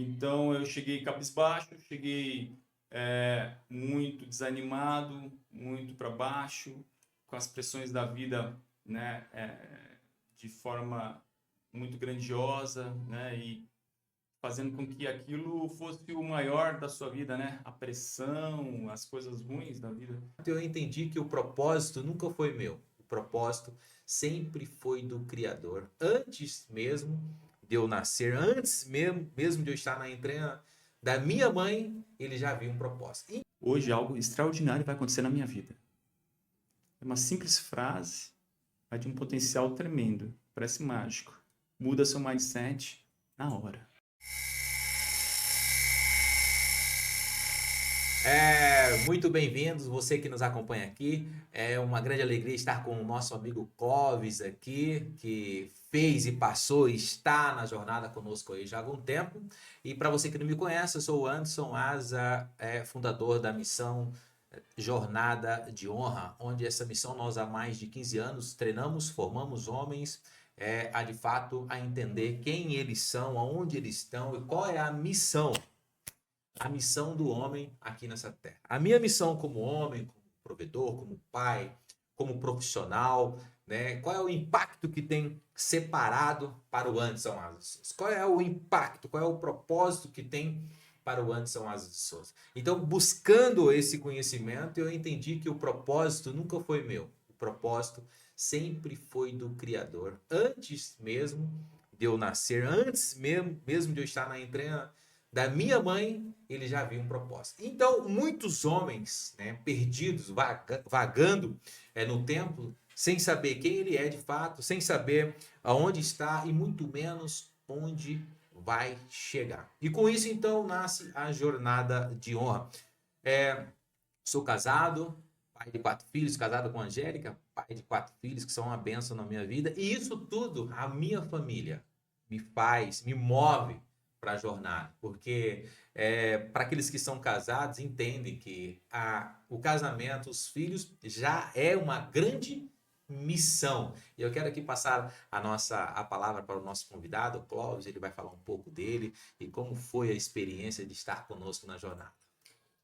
Então eu cheguei cabisbaixo, cheguei muito desanimado, muito para baixo, com as pressões da vida, né, de forma muito grandiosa, né, e fazendo com que aquilo fosse o maior da sua vida, né, a pressão, as coisas ruins da vida. Eu entendi que o propósito nunca foi meu. O propósito sempre foi do Criador. Antes mesmo de eu nascer, antes mesmo de eu estar na entranha da minha mãe, ele já havia um propósito. Hoje algo extraordinário vai acontecer na minha vida. É uma simples frase, mas de um potencial tremendo. Parece mágico. Muda seu mindset na hora. Muito bem-vindos, você que nos acompanha aqui. É uma grande alegria estar com o nosso amigo Clóvis aqui, que fez e passou e está na jornada conosco aí já há algum tempo. E para você que não me conhece, eu sou o Anderson Asa, fundador da missão Jornada de Honra, onde essa missão nós há mais de 15 anos treinamos, formamos homens a de fato a entender quem eles são, aonde eles estão e qual é a missão do homem aqui nessa terra. A minha missão como homem, como provedor, como pai, como profissional, né? Qual é o impacto que tem separado para o Anderson Asa de Souza? Qual é o impacto, qual é o propósito que tem para o Anderson Asa de Souza? Então, buscando esse conhecimento, eu entendi que o propósito nunca foi meu. O propósito sempre foi do Criador. Antes mesmo de eu nascer, antes mesmo de eu estar na entranha da minha mãe, ele já havia um propósito. Então, muitos homens, né, perdidos, vagando no templo, sem saber quem ele é de fato, sem saber aonde está e muito menos onde vai chegar. E com isso, então, nasce a jornada de honra. Sou casado, pai de 4 filhos, casado com a Angélica, pai de 4 filhos, que são uma bênção na minha vida. E isso tudo, a minha família, me move para a jornada. Porque para aqueles que são casados, entendem que o casamento, os filhos, já é uma grande missão. E eu quero aqui passar a palavra para o nosso convidado, o Clóvis. Ele vai falar um pouco dele e como foi a experiência de estar conosco na jornada.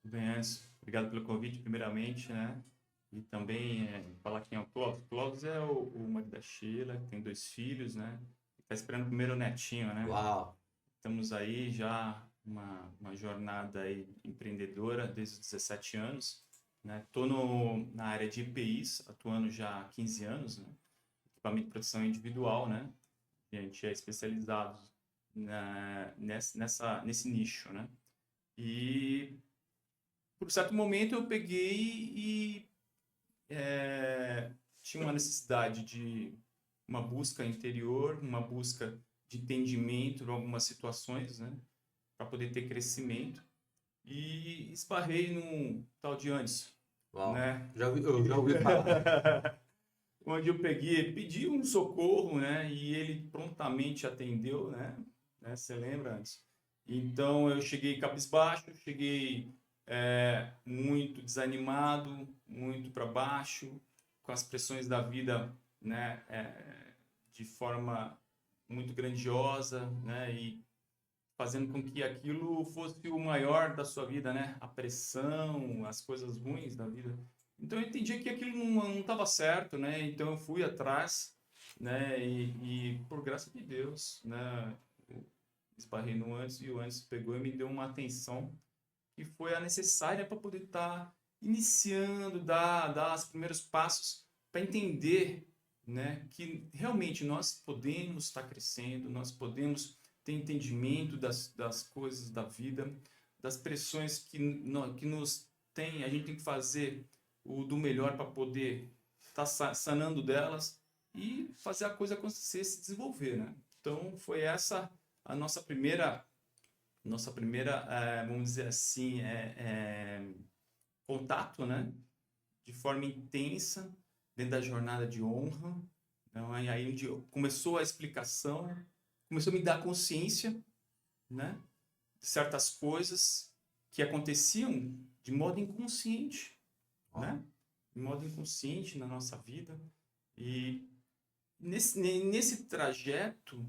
Bem, Anderson, obrigado pelo convite, primeiramente, né? E também falar quem é o Clóvis. O Clóvis é o marido da Sheila, tem 2 filhos, né? Está esperando o primeiro netinho, né? Uau! Estamos aí já uma jornada aí empreendedora desde os 17 anos, né? Estou na área de EPIs, atuando já há 15 anos, né? Equipamento de proteção individual, né? E a gente é especializado nesse nicho, né? E por certo momento eu peguei e tinha uma necessidade de uma busca interior, uma busca de entendimento em algumas situações, né? Para poder ter crescimento. E esbarrei num tal de Anderson, Uau! né? Eu já ouvi falar. Onde eu peguei, pedi um socorro, né? E ele prontamente atendeu, né? Você lembra antes? Então eu cheguei cabisbaixo, cheguei muito desanimado, muito para baixo, com as pressões da vida, né? De forma muito grandiosa, né? E fazendo com que aquilo fosse o maior da sua vida, né? A pressão, as coisas ruins da vida. Então eu entendi que aquilo não estava certo, né? Então eu fui atrás, né? E por graça de Deus, né? Eu esbarrei no antes e o antes pegou e me deu uma atenção que foi a necessária para poder estar iniciando, dar os primeiros passos para entender, né? Que realmente nós podemos estar crescendo, nós podemos ter entendimento das coisas da vida, das pressões que nos tem, a gente tem que fazer o do melhor para poder estar sanando delas e fazer a coisa acontecer, se desenvolver, né? Então foi essa a nossa primeira, vamos dizer assim, contato, né? De forma intensa dentro da jornada de honra. Então, aí onde começou a explicação, começou a me dar consciência, né? De certas coisas que aconteciam de modo inconsciente, Uau. né? De modo inconsciente na nossa vida. E nesse trajeto,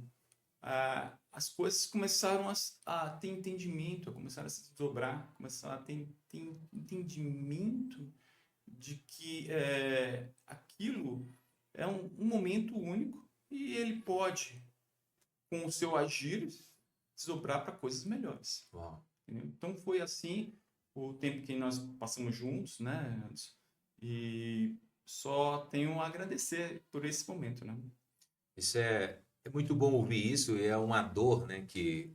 as coisas começaram a ter entendimento, começaram a se desdobrar, começaram a ter entendimento de que aquilo é um momento único e ele pode, com o seu agir, desdobrar para coisas melhores. Uau. Entendeu? Então foi assim o tempo que nós passamos juntos, né, Anderson? E só tenho a agradecer por esse momento, né? Isso é muito bom ouvir isso, e é uma dor, né, que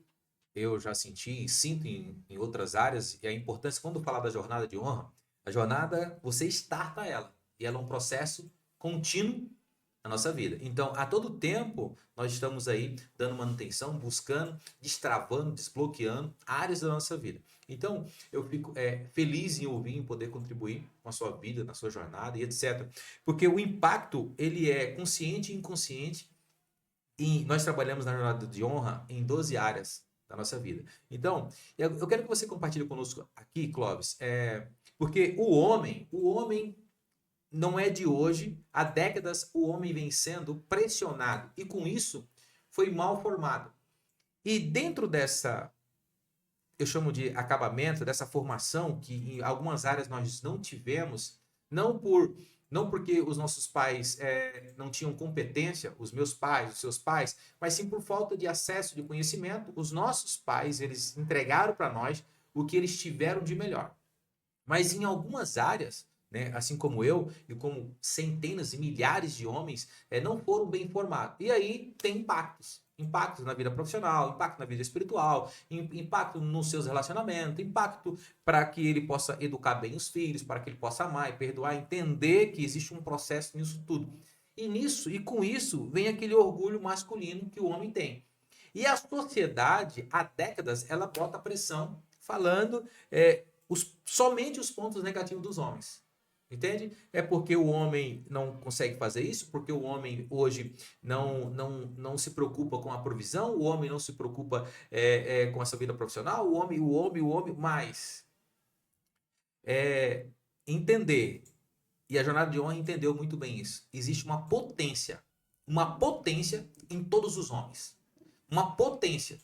eu já senti e sinto em outras áreas, e a importância, quando falar da jornada de honra, a jornada, você starta ela, e ela é um processo contínuo na nossa vida. Então, a todo tempo, nós estamos aí dando manutenção, buscando, destravando, desbloqueando áreas da nossa vida. Então, eu fico feliz em ouvir, em poder contribuir com a sua vida, na sua jornada e etc. Porque o impacto, ele é consciente e inconsciente, e nós trabalhamos na jornada de honra em 12 áreas da nossa vida. Então, eu quero que você compartilhe conosco aqui, Clóvis, porque o homem não é de hoje, há décadas o homem vem sendo pressionado e com isso foi mal formado. E dentro dessa, eu chamo de acabamento, dessa formação que em algumas áreas nós não tivemos, não porque os nossos pais não tinham competência, os meus pais, os seus pais, mas sim por falta de acesso de conhecimento, os nossos pais, eles entregaram para nós o que eles tiveram de melhor. Mas em algumas áreas, né, assim como eu e como centenas e milhares de homens, não foram bem formados. E aí tem impactos. Impactos na vida profissional, impacto na vida espiritual, impacto nos seus relacionamentos, impacto para que ele possa educar bem os filhos, para que ele possa amar e perdoar, entender que existe um processo nisso tudo. E nisso, e com isso, vem aquele orgulho masculino que o homem tem. E a sociedade, há décadas, ela bota pressão falando somente os pontos negativos dos homens. Entende? É porque o homem não consegue fazer isso, porque o homem hoje não se preocupa com a provisão, o homem não se preocupa com essa vida profissional, o homem, mas entender, e a jornada de honra entendeu muito bem isso, existe uma potência em todos os homens, uma potência,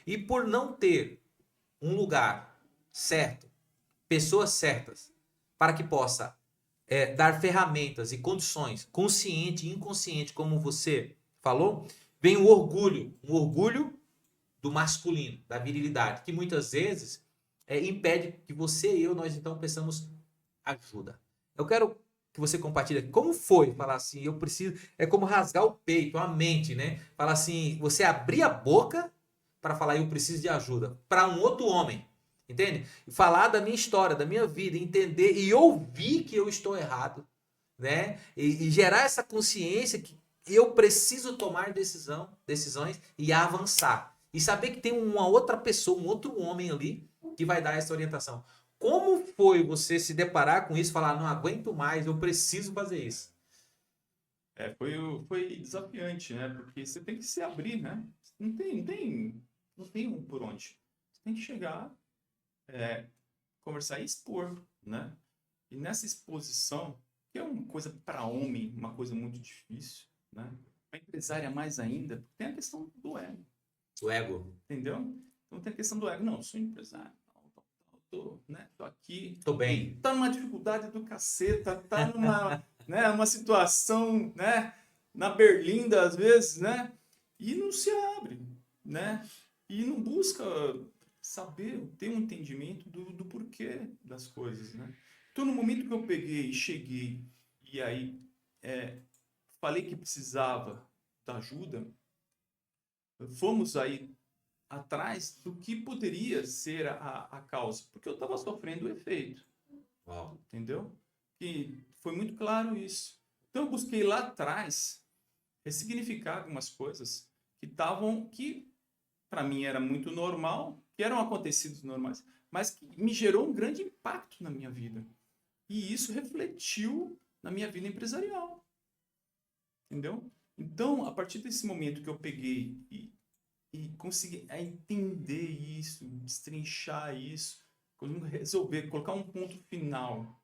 e por não ter um lugar certo, pessoas certas, para que possa dar ferramentas e condições, consciente e inconsciente, como você falou, vem o um orgulho do masculino, da virilidade, que muitas vezes impede que você e eu, nós então peçamos ajuda. Eu quero que você compartilhe como foi falar assim, eu preciso, é como rasgar o peito, a mente, né? Falar assim, você abrir a boca para falar eu preciso de ajuda para um outro homem. Entende? Falar da minha história, da minha vida, entender e ouvir que eu estou errado, né? E gerar essa consciência que eu preciso tomar decisões e avançar. E saber que tem uma outra pessoa, um outro homem ali que vai dar essa orientação. Como foi você se deparar com isso, falar, não aguento mais, eu preciso fazer isso? Foi desafiante, né? Porque você tem que se abrir, né? Não tem um por onde. Você tem que chegar, conversar e expor, né? E nessa exposição, que é uma coisa para homem, uma coisa muito difícil, né? Para empresária mais ainda, tem a questão do ego, O ego. entendeu? Então tem a questão do ego. Não, eu sou empresário, né? Tô aqui, Tô bem. tá numa dificuldade do caceta, tá numa, né, uma situação, né, na berlinda às vezes, né? E não se abre, né? E não busca saber, ter um entendimento do porquê das coisas, né? Então, no momento que eu peguei, cheguei e aí falei que precisava da ajuda, fomos aí atrás do que poderia ser a causa, porque eu estava sofrendo o efeito, Uau. entendeu? E foi muito claro isso. Então, eu busquei lá atrás ressignificar algumas coisas que para mim era muito normal, que eram acontecidos normais, mas que me gerou um grande impacto na minha vida. E isso refletiu na minha vida empresarial. Entendeu? Então, a partir desse momento que eu peguei e consegui entender isso, destrinchar isso, resolver, colocar um ponto final,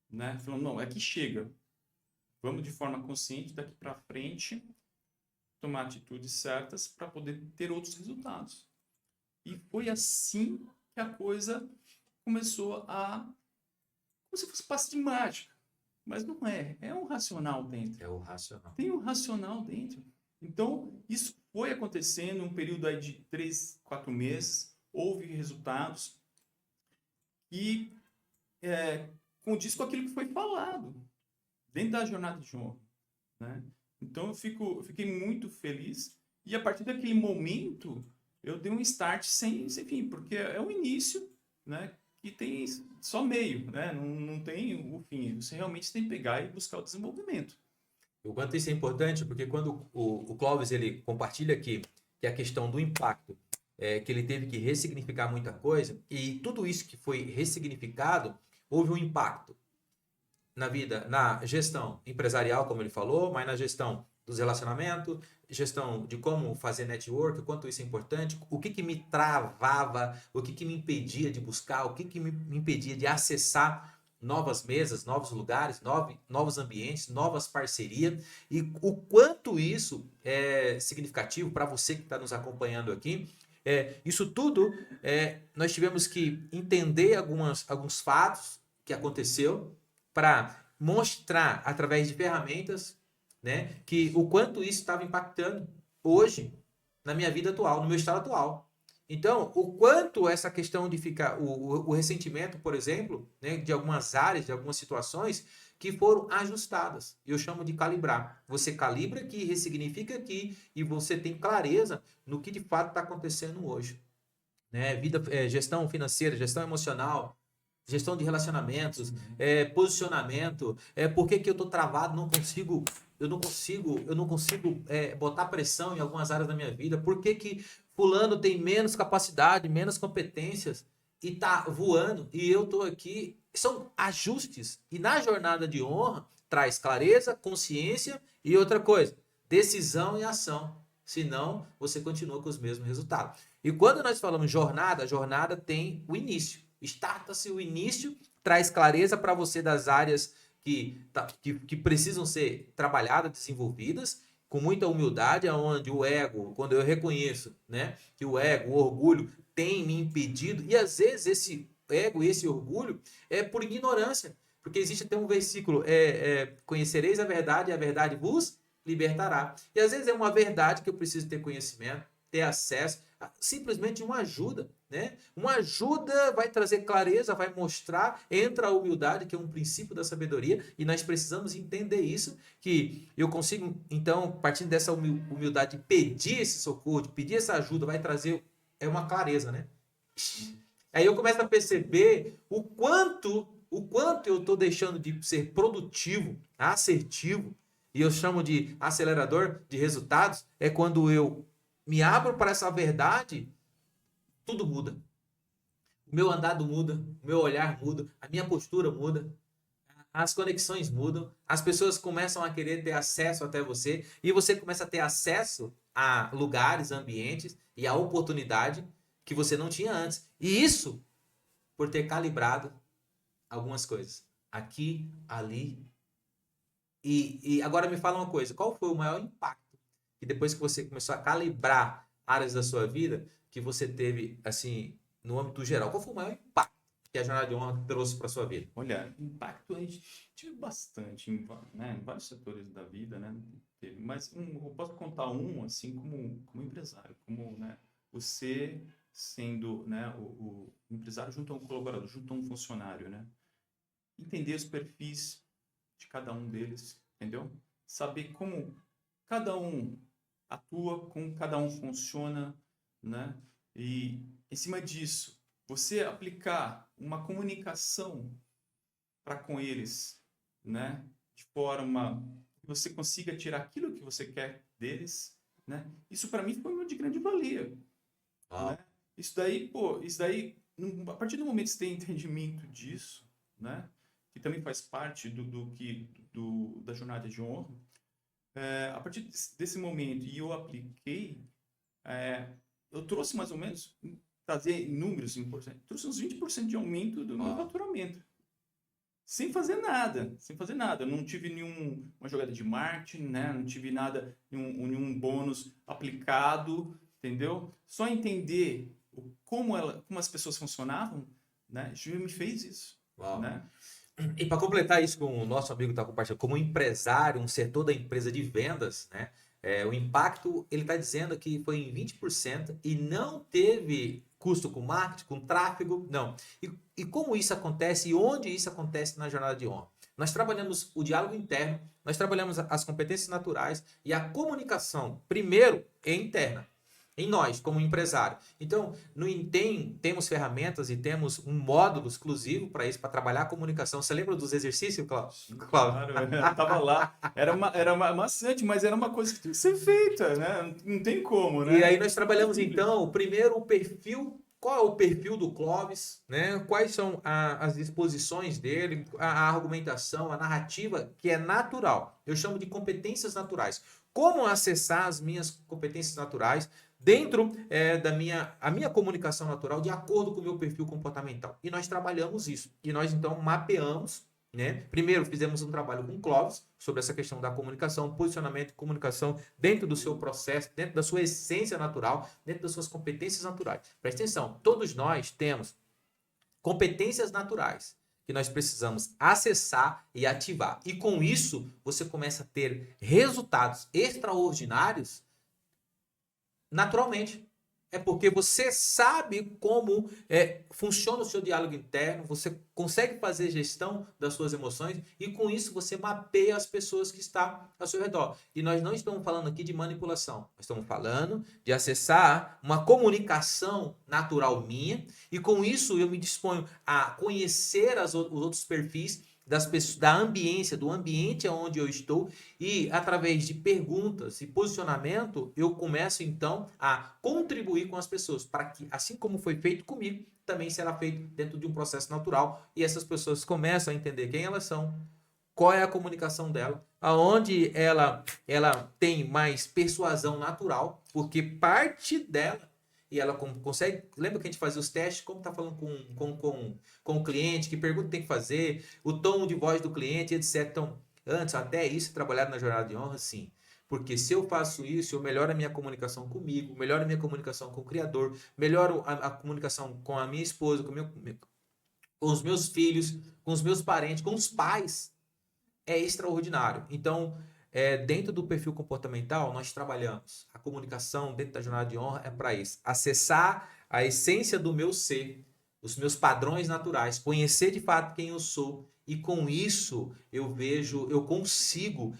né? Falando, não, aqui chega. Vamos de forma consciente daqui para frente tomar atitudes certas para poder ter outros resultados. E foi assim que a coisa começou a... como se fosse passe de mágica. Mas não é. É um racional dentro. É o racional. Tem um racional dentro. Então, isso foi acontecendo em um período aí de 3, 4 meses. Houve resultados. E condiz com aquilo que foi falado dentro da jornada de honra, né? Então, eu fiquei muito feliz. E a partir daquele momento, eu dei um start sem fim. Porque é o início, né? E tem só meio, né? Não tem o fim. Você realmente tem que pegar e buscar o desenvolvimento. O quanto isso é importante, porque quando o Clóvis ele compartilha aqui que a questão do impacto, que ele teve que ressignificar muita coisa, e tudo isso que foi ressignificado, houve um impacto na vida, na gestão empresarial, como ele falou, mas na gestão dos relacionamentos, gestão de como fazer network, o quanto isso é importante, o que me travava, o que me impedia de buscar, o que me impedia de acessar novas mesas, novos lugares, novos ambientes, novas parcerias, e o quanto isso é significativo para você que está nos acompanhando aqui. Isso tudo, nós tivemos que entender alguns fatos que aconteceu para mostrar através de ferramentas, né, que o quanto isso estava impactando hoje na minha vida atual, no meu estado atual. Então, o quanto essa questão de ficar, o ressentimento, por exemplo, né, de algumas áreas, de algumas situações que foram ajustadas. Eu chamo de calibrar. Você calibra aqui, ressignifica aqui e você tem clareza no que de fato está acontecendo hoje. Né? Gestão financeira, gestão emocional, gestão de relacionamentos, posicionamento, por que eu estou travado, eu não consigo botar pressão em algumas áreas da minha vida, por que fulano tem menos capacidade, menos competências e está voando e eu estou aqui, são ajustes, e na jornada de honra traz clareza, consciência e outra coisa, decisão e ação, senão você continua com os mesmos resultados. E quando nós falamos jornada, a jornada tem o início. Starta-se o início, traz clareza para você das áreas que precisam ser trabalhadas, desenvolvidas, com muita humildade, onde o ego, quando eu reconheço, né, que o ego, o orgulho tem me impedido, e às vezes esse ego e esse orgulho é por ignorância, porque existe até um versículo, conhecereis a verdade e a verdade vos libertará. E às vezes é uma verdade que eu preciso ter conhecimento, ter acesso, simplesmente uma ajuda, né? Uma ajuda vai trazer clareza, vai mostrar, entra a humildade, que é um princípio da sabedoria, e nós precisamos entender isso, que eu consigo, então, partindo dessa humildade, pedir esse socorro, pedir essa ajuda, vai trazer uma clareza, né? Aí eu começo a perceber o quanto eu estou deixando de ser produtivo, assertivo, e eu chamo de acelerador de resultados, é quando eu me abro para essa verdade, tudo muda. O meu andado muda, o meu olhar muda, a minha postura muda, as conexões mudam, as pessoas começam a querer ter acesso até você e você começa a ter acesso a lugares, ambientes e a oportunidade que você não tinha antes. E isso por ter calibrado algumas coisas. Aqui, ali. E agora me fala uma coisa, qual foi o maior impacto que depois que você começou a calibrar áreas da sua vida, que você teve, assim, no âmbito geral? Qual foi o maior impacto que a jornada de honra trouxe para sua vida? Olha, impacto a gente tive bastante em vários setores da vida, né? Mas eu posso contar assim, como empresário, como, né, você sendo, né, o empresário junto a um colaborador, junto a um funcionário, né? Entender os perfis de cada um deles, entendeu? Saber como cada um atua, como cada um funciona, né? E em cima disso, você aplicar uma comunicação para com eles, né? De forma que você consiga tirar aquilo que você quer deles, né? Isso para mim foi de grande valia, né? Isso daí, a partir do momento que você tem entendimento disso, né? Que também faz parte da jornada de honra, a partir desse momento, e eu apliquei, eu trouxe mais ou menos, trazer números importantes, trouxe uns 20% de aumento do meu faturamento. sem fazer nada, sem fazer nada. Eu não tive nenhuma jogada de marketing, né? Não tive nada, nenhum bônus aplicado, entendeu? Só entender como as pessoas funcionavam, né? Já me fez isso, Uau. né? E para completar isso com o nosso amigo que está compartilhando, como empresário, um setor da empresa de vendas, né? O impacto, ele está dizendo que foi em 20% e não teve custo com marketing, com tráfego, não. E como isso acontece e onde isso acontece na jornada de honra? Nós trabalhamos o diálogo interno, nós trabalhamos as competências naturais e a comunicação, primeiro, é interna. Em nós, como empresário. Então, no Intem, temos ferramentas e temos um módulo exclusivo para isso, para trabalhar a comunicação. Você lembra dos exercícios, Cláudio? Claro, eu estava lá. Era maçante, mas era uma coisa que tinha que ser feita, né? Não tem como, né? E aí nós trabalhamos, então, primeiro o perfil. Qual é o perfil do Clóvis, né? Quais são as disposições dele, a argumentação, a narrativa, que é natural. Eu chamo de competências naturais. Como acessar as minhas competências naturais dentro a minha comunicação natural de acordo com o meu perfil comportamental. E nós trabalhamos isso. E nós, então, mapeamos, né? Primeiro, fizemos um trabalho com o Clóvis sobre essa questão da comunicação, posicionamento e comunicação dentro do seu processo, dentro da sua essência natural, dentro das suas competências naturais. Presta atenção, todos nós temos competências naturais que nós precisamos acessar e ativar. E com isso, você começa a ter resultados extraordinários naturalmente. É porque você sabe como funciona o seu diálogo interno, você consegue fazer gestão das suas emoções e com isso você mapeia as pessoas que estão ao seu redor. E nós não estamos falando aqui de manipulação, nós estamos falando de acessar uma comunicação natural minha e com isso eu me disponho a conhecer os outros perfis das pessoas, da ambiência, do ambiente onde eu estou e através de perguntas e posicionamento eu começo então a contribuir com as pessoas para que assim como foi feito comigo, também será feito dentro de um processo natural e essas pessoas começam a entender quem elas são, qual é a comunicação dela, aonde ela tem mais persuasão natural, porque parte dela e ela consegue. Lembra que a gente fazia os testes? Como está falando com o cliente, que pergunta tem que fazer, o tom de voz do cliente, etc. Então, antes, até isso, trabalhar na jornada de honra, sim. Porque se eu faço isso, eu melhoro a minha comunicação comigo, melhoro a minha comunicação com o Criador, melhoro a comunicação com a minha esposa, com os meus filhos, com os meus parentes, com os pais. É extraordinário. Então, dentro do perfil comportamental, nós trabalhamos a comunicação dentro da jornada de honra é para isso. Acessar a essência do meu ser, os meus padrões naturais, conhecer de fato quem eu sou e com isso eu consigo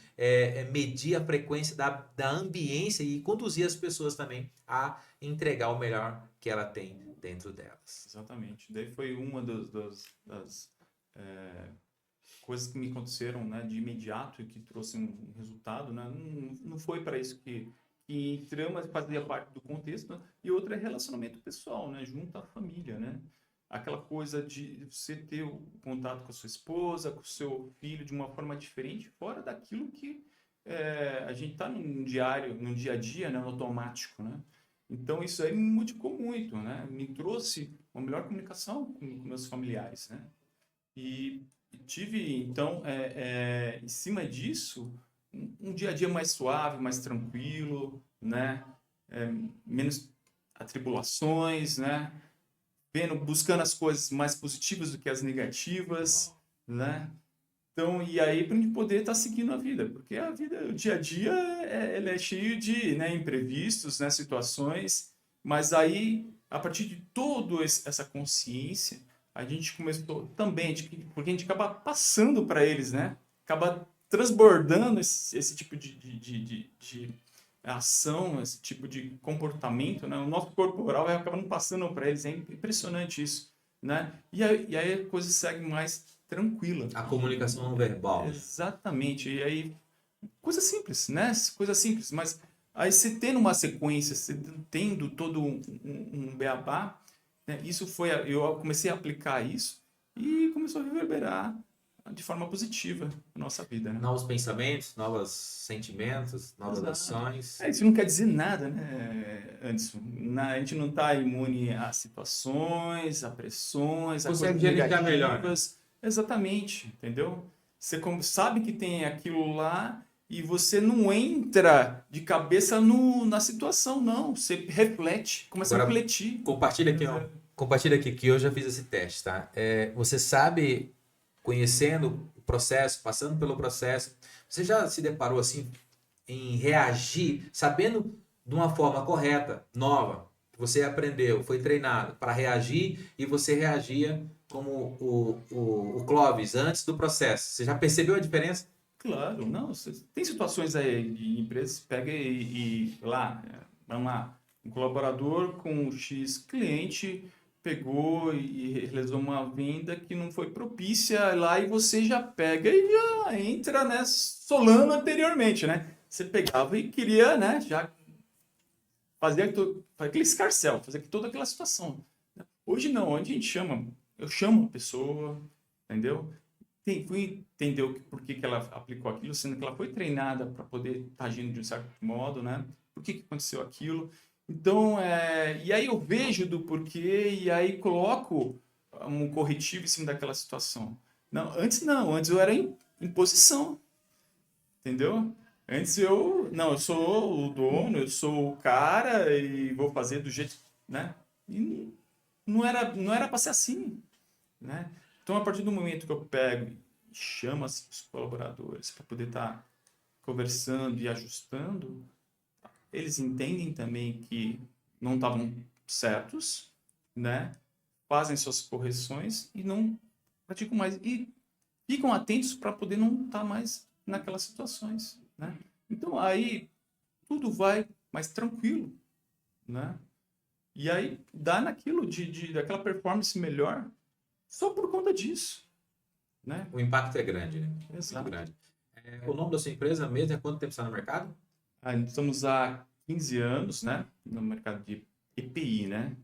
medir a frequência da ambiência e conduzir as pessoas também a entregar o melhor que ela tem dentro delas. Exatamente. Daí foi uma das coisas que me aconteceram, né, de imediato e que trouxe um resultado, né? Não foi para isso que entramos, fazia parte do contexto, né? E outra é relacionamento pessoal, né, junto à família, né? Aquela coisa de você ter o contato com a sua esposa, com o seu filho de uma forma diferente, fora daquilo que a gente está no dia a dia, né, no automático, né? Então isso aí me modificou muito, né? Me trouxe uma melhor comunicação com meus familiares, né? E tive, então, em cima disso, um dia a dia mais suave, mais tranquilo, né? Menos atribulações, né? Buscando as coisas mais positivas do que as negativas, né? Então, e aí para a gente poder estar seguindo a vida, porque a vida, o dia a dia, ele é cheio de, né, imprevistos, né, situações, mas aí, a partir de toda essa consciência, a gente começou também, porque a gente acaba passando para eles, né? Acaba transbordando esse tipo de ação, esse tipo de comportamento, né? O nosso corporal vai acabando passando para eles, é impressionante isso, né? E aí a coisa segue mais tranquila. A comunicação não verbal. Exatamente. E aí, coisa simples, né? Coisa simples, mas aí você tendo uma sequência, você tendo todo um beabá, né? Isso eu comecei a aplicar isso e começou a reverberar de forma positiva na nossa vida, né? Novos pensamentos, novos sentimentos, novas ações. Isso não quer dizer nada, né, Anderson? A gente não está imune a situações, a pressões, a coisas negativas, Exatamente, entendeu? Você sabe que tem aquilo lá e você não entra de cabeça na situação, não. Você reflete, começa a Agora, refletir. compartilha aqui, ó. Exato. Compartilha aqui que eu já fiz esse teste, tá? Você sabe, conhecendo o processo, passando pelo processo, você já se deparou assim em reagir, sabendo de uma forma correta, nova, que você aprendeu, foi treinado para reagir e você reagia como o Clóvis antes do processo. Você já percebeu a diferença? Claro, não. Tem situações aí de empresas que pega lá, vamos lá, um colaborador com X cliente pegou e realizou uma venda que não foi propícia lá e você já pega e já entra, né, solando anteriormente, né? Você pegava e queria, né, já fazer aquele escarcéu, fazer toda aquela situação. Hoje não, hoje a gente chama, eu chamo a pessoa, entendeu? Fui entender por que ela aplicou aquilo, sendo que ela foi treinada para poder estar agindo de um certo modo, né? Por que aconteceu aquilo? Então, e aí eu vejo do porquê e aí coloco um corretivo em cima daquela situação. Não, antes eu era em posição, entendeu? Antes não, eu sou o dono, eu sou o cara e vou fazer do jeito, né? E não era para ser assim, né? Então, a partir do momento que eu pego e chamo os colaboradores para poder estar conversando e ajustando, eles entendem também que não estavam certos, né? Fazem suas correções e não praticam mais. E ficam atentos para poder não estar mais naquelas situações, né? Então, aí tudo vai mais tranquilo, né? E aí dá naquilo daquela performance melhor só por conta disso, né? O impacto é grande, né? Muito Exato. grande. O nome da sua empresa mesmo é quanto tempo está no mercado? Estamos há 15 anos, né, no mercado de EPI, né?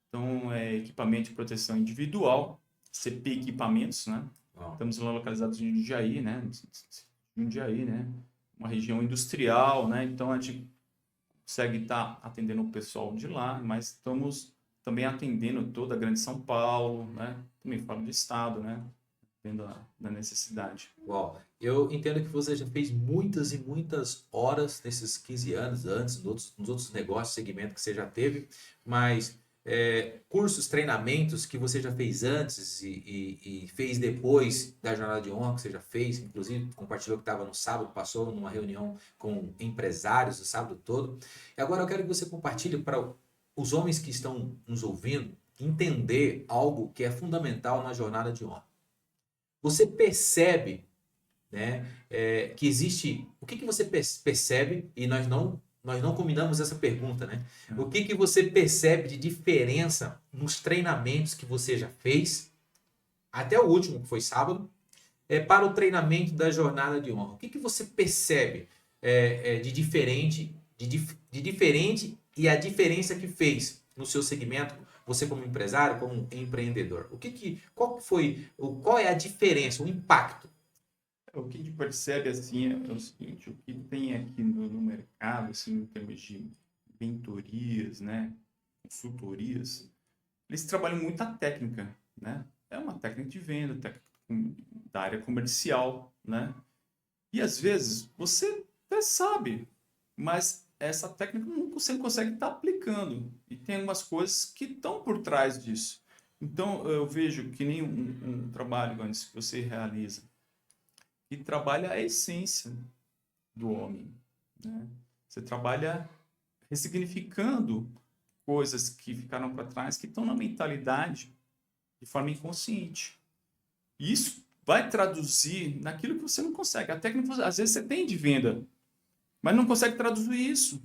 Então, é equipamento de proteção individual, CP Equipamentos, né? Ó, Estamos lá localizados em Jundiaí, né? Jundiaí, né? Uma região industrial, né? Então, a gente consegue estar atendendo o pessoal de lá, mas estamos também atendendo toda a grande São Paulo, né? Também falo do estado, né? Tendo da necessidade. uau. Eu entendo que você já fez muitas e muitas horas nesses 15 anos antes, nos outros negócios, segmento que você já teve, mas cursos, treinamentos que você já fez antes e fez depois da jornada de honra que você já fez, inclusive compartilhou que estava no sábado, passou numa reunião com empresários o sábado todo. E agora eu quero que você compartilhe para os homens que estão nos ouvindo entender algo que é fundamental na jornada de honra. Você percebe, né, que existe. O que você percebe, e nós não combinamos essa pergunta, né? O que você percebe de diferença nos treinamentos que você já fez, até o último, que foi sábado, para o treinamento da jornada de honra? O que você percebe de diferente, de diferente e a diferença que fez no seu segmento, você como empresário, como empreendedor? Qual é a diferença, o impacto? O que a gente percebe assim é o seguinte, o que tem aqui no mercado, assim, em termos de mentorias, né, consultorias, eles trabalham muito a técnica, né? É uma técnica de venda, técnica da área comercial, né? E às vezes você até sabe, mas essa técnica você não consegue estar aplicando. E tem algumas coisas que estão por trás disso. Então eu vejo que nem um trabalho antes que você realiza e trabalha a essência do homem, né? Você trabalha ressignificando coisas que ficaram para trás, que estão na mentalidade de forma inconsciente. E isso vai traduzir naquilo que você não consegue. A técnica, às vezes, você tem de venda, mas não consegue traduzir isso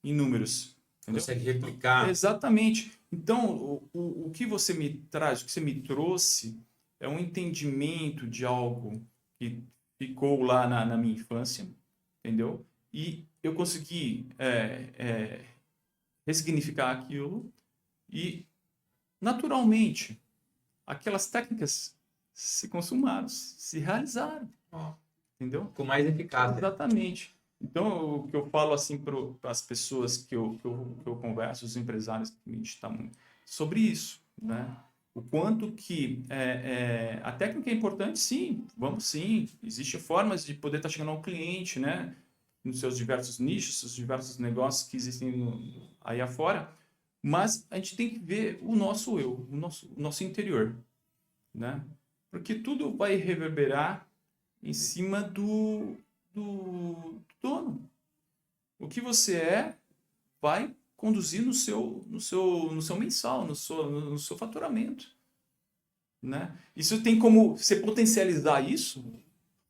em números. Entendeu? Consegue replicar? Exatamente. Então, o que você me traz, o que você me trouxe, é um entendimento de algo que ficou lá na minha infância, entendeu? E eu consegui ressignificar aquilo e, naturalmente, aquelas técnicas se consumaram, se realizaram, Ó, entendeu? com mais eficácia. Exatamente. Então, o que eu falo assim para as pessoas que eu converso, os empresários que me chamam, sobre isso, né? o quanto que a técnica é importante, sim, vamos sim. Existem formas de poder estar chegando ao cliente, né? Nos seus diversos nichos, seus diversos negócios que existem aí afora, mas a gente tem que ver o nosso eu, o nosso interior, né? Porque tudo vai reverberar em cima do dono. O que você vai conduzir no seu mensal, no seu faturamento, né? Isso tem como você potencializar isso?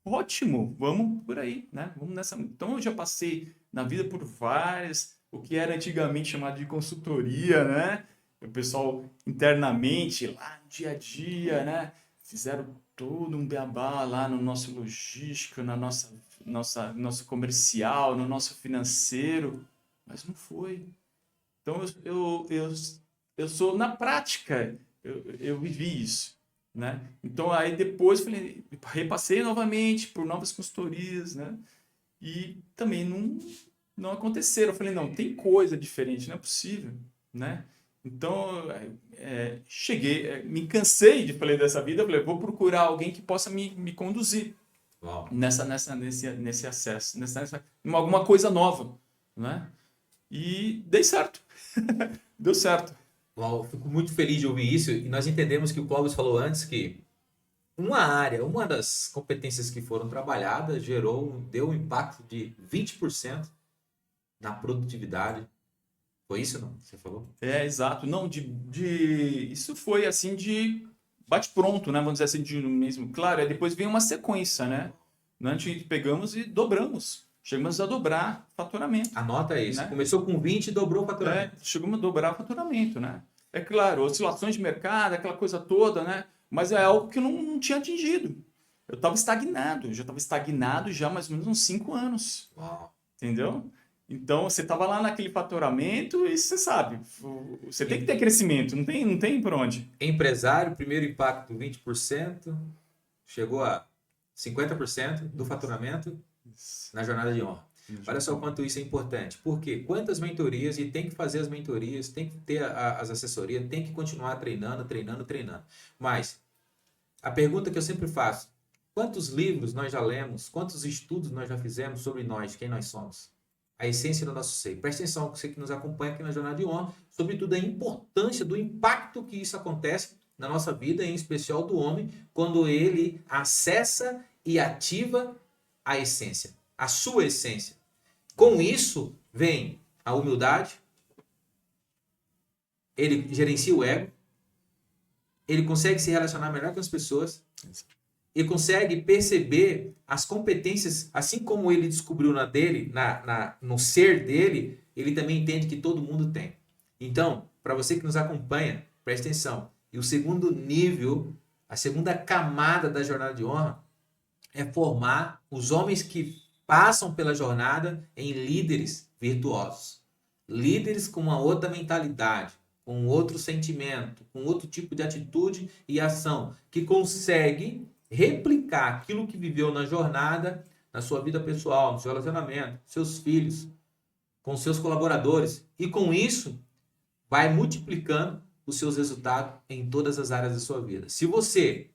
Ótimo, vamos por aí, né? Vamos nessa. Então eu já passei na vida por várias, o que era antigamente chamado de consultoria, né? O pessoal internamente, lá no dia a dia, né? Fizeram todo um beabá lá no nosso logístico, na nosso comercial, no nosso financeiro, mas não foi. Então eu sou na prática, eu vivi isso, né? Então aí depois falei, repassei novamente por novas consultorias, né? E também não aconteceram. Eu falei, não, tem coisa diferente, não é possível, né? Então cheguei, me cansei de falei dessa vida, falei, vou procurar alguém que possa me conduzir Uau. nesse acesso, em alguma coisa nova, né? E dei certo. Deu certo. Uau, fico muito feliz de ouvir isso. E nós entendemos que o Clóvis falou antes que uma das competências que foram trabalhadas deu um impacto de 20% na produtividade. Foi isso, não? Você falou? Exato. Não, isso foi assim de bate-pronto, né? Vamos dizer assim, de mesmo. Claro, aí depois vem uma sequência, né? A gente pegamos e dobramos. Chegamos a dobrar faturamento, Anota isso. né? Começou com 20 e dobrou o faturamento. Chegamos a dobrar faturamento, né? É claro, oscilações de mercado, aquela coisa toda, né? Mas é algo que eu não tinha atingido. Eu estava estagnado, já estava estagnado já mais ou menos uns 5 anos. Uau. Entendeu? Então, você estava lá naquele faturamento e você sabe, você tem que ter crescimento, não tem por onde. Empresário, primeiro impacto 20%, chegou a 50% do faturamento na jornada de honra. Olha só o quanto isso é importante. Por quê? Quantas mentorias, e tem que fazer as mentorias, tem que ter as assessorias, tem que continuar treinando. Mas, a pergunta que eu sempre faço, quantos livros nós já lemos, quantos estudos nós já fizemos sobre nós, quem nós somos? A essência do nosso ser. Presta atenção, você que nos acompanha aqui na Jornada de Honra, sobretudo a importância do impacto que isso acontece na nossa vida, em especial do homem, quando ele acessa e ativa a essência, a sua essência. Com isso vem a humildade, ele gerencia o ego, ele consegue se relacionar melhor com as pessoas e consegue perceber as competências, assim como ele descobriu no ser dele, ele também entende que todo mundo tem. Então, para você que nos acompanha, preste atenção. E o segundo nível, a segunda camada da jornada de honra é formar os homens que passam pela jornada em líderes virtuosos. Líderes com uma outra mentalidade, com outro sentimento, com outro tipo de atitude e ação, que consegue replicar aquilo que viveu na jornada, na sua vida pessoal, no seu relacionamento, seus filhos, com seus colaboradores. E com isso, vai multiplicando os seus resultados em todas as áreas da sua vida. Se você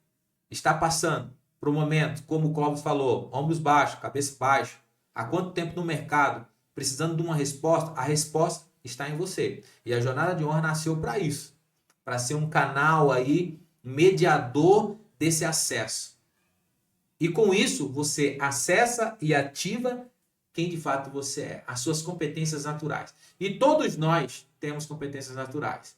está passando por um momento, como o Clóvis falou, ombros baixos, cabeça baixa, há quanto tempo no mercado, precisando de uma resposta, a resposta está em você. E a Jornada de Honra nasceu para isso, para ser um canal aí, mediador desse acesso. E com isso, você acessa e ativa quem de fato você é, as suas competências naturais. E todos nós temos competências naturais,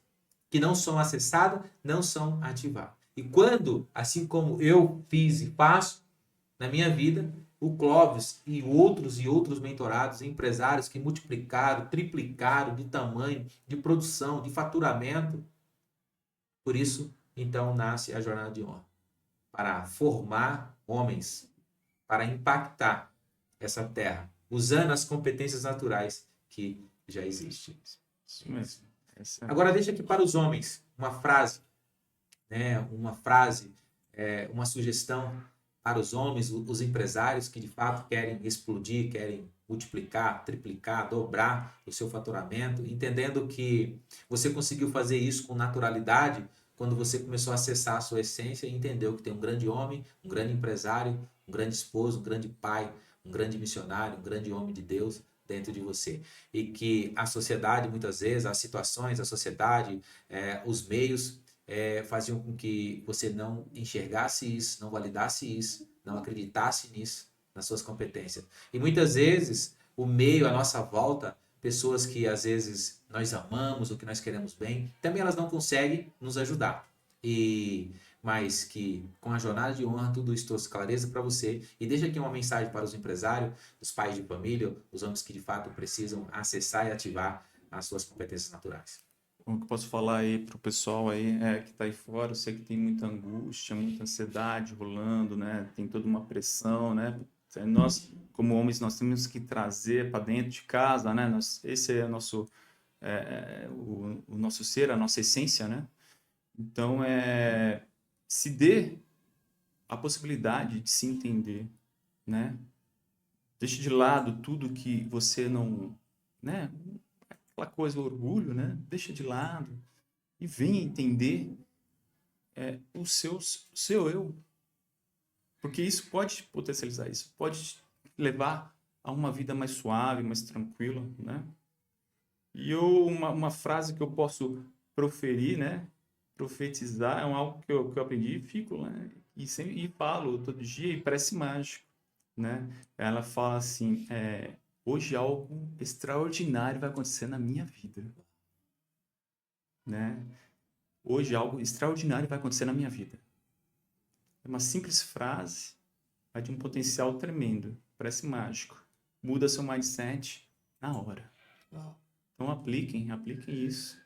que não são acessadas, não são ativadas. E quando, assim como eu fiz e faço na minha vida, o Clóvis e outros mentorados, empresários que multiplicaram, triplicaram de tamanho, de produção, de faturamento. Por isso, então, nasce a Jornada de Honra. Para formar homens, para impactar essa terra, usando as competências naturais que já existem. Isso mesmo. Agora, deixa aqui para os homens uma frase, uma sugestão para os homens, os empresários que de fato querem explodir, querem multiplicar, triplicar, dobrar o seu faturamento, entendendo que você conseguiu fazer isso com naturalidade, quando você começou a acessar a sua essência e entendeu que tem um grande homem, um grande empresário, um grande esposo, um grande pai, um grande missionário, um grande homem de Deus dentro de você. E que a sociedade, muitas vezes, as situações, a sociedade, os meios faziam com que você não enxergasse isso, não validasse isso, não acreditasse nisso, nas suas competências. E muitas vezes, o meio à nossa volta, pessoas que às vezes nós amamos, ou que nós queremos bem, também elas não conseguem nos ajudar. Mas que com a jornada de honra tudo isso trouxe clareza para você. E deixa aqui uma mensagem para os empresários, os pais de família, os homens que de fato precisam acessar e ativar as suas competências naturais. O que eu posso falar aí pro pessoal aí que tá aí fora, eu sei que tem muita angústia, muita ansiedade rolando, né? Tem toda uma pressão, né? Nós, como homens, nós temos que trazer para dentro de casa, né? Esse é o nosso ser, a nossa essência, né? Então, se dê a possibilidade de se entender, né? Deixe de lado tudo que você não, né? Aquela coisa, o orgulho, né? Deixa de lado e venha entender o seu eu. Porque isso pode potencializar isso, pode levar a uma vida mais suave, mais tranquila, né? E uma frase que eu posso proferir, né? Profetizar, algo que eu aprendi e fico, né? E falo todo dia e parece mágico, né? Ela fala assim, hoje algo extraordinário vai acontecer na minha vida, né? Hoje algo extraordinário vai acontecer na minha vida. É uma simples frase, mas de um potencial tremendo. Parece mágico. Muda seu mindset na hora. Então apliquem isso.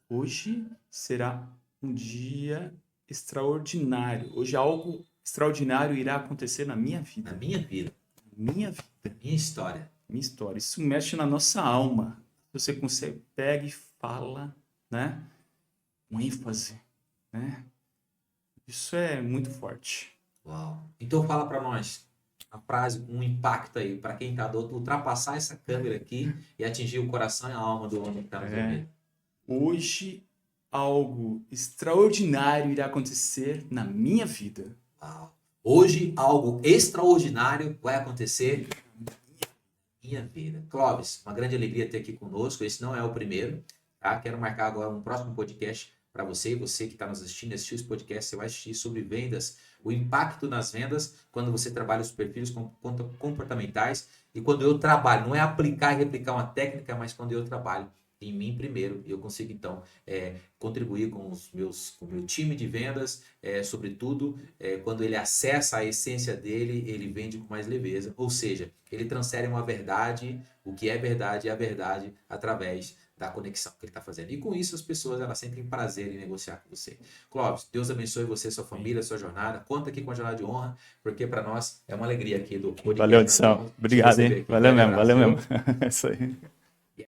Hoje será um dia extraordinário. Hoje algo extraordinário irá acontecer na minha vida. Na minha vida. Minha vida. Minha história. Minha história. Isso mexe na nossa alma. Você consegue, pega e fala, né? Com ênfase, né? Isso é muito forte. Uau. Então fala para nós a frase com um impacto aí, para quem está do outro, ultrapassar essa câmera aqui e atingir o coração e a alma do homem que está nos ouvindo. Hoje algo extraordinário irá acontecer na minha vida. Uau. Hoje algo extraordinário vai acontecer na minha vida. Clóvis, uma grande alegria ter aqui conosco. Esse não é o primeiro, tá? Quero marcar agora um próximo podcast para você. Você que está nos assistindo, assistiu esse podcast, você vai assistir sobre vendas, o impacto nas vendas quando você trabalha os perfis comportamentais. E quando eu trabalho, não é aplicar e replicar uma técnica, mas quando eu trabalho em mim primeiro, eu consigo então contribuir com o meu time de vendas, sobretudo quando ele acessa a essência dele, ele vende com mais leveza, ou seja, ele transfere uma verdade, o que é verdade é a verdade através da conexão que ele está fazendo. E com isso as pessoas elas sentem prazer em negociar com você. Clóvis, Deus abençoe você, sua família, sua jornada. Conta aqui com a Jornada de Honra, porque para nós é uma alegria aqui do podcast. Valeu, Edson. Obrigado, hein? Valeu mesmo. É isso aí.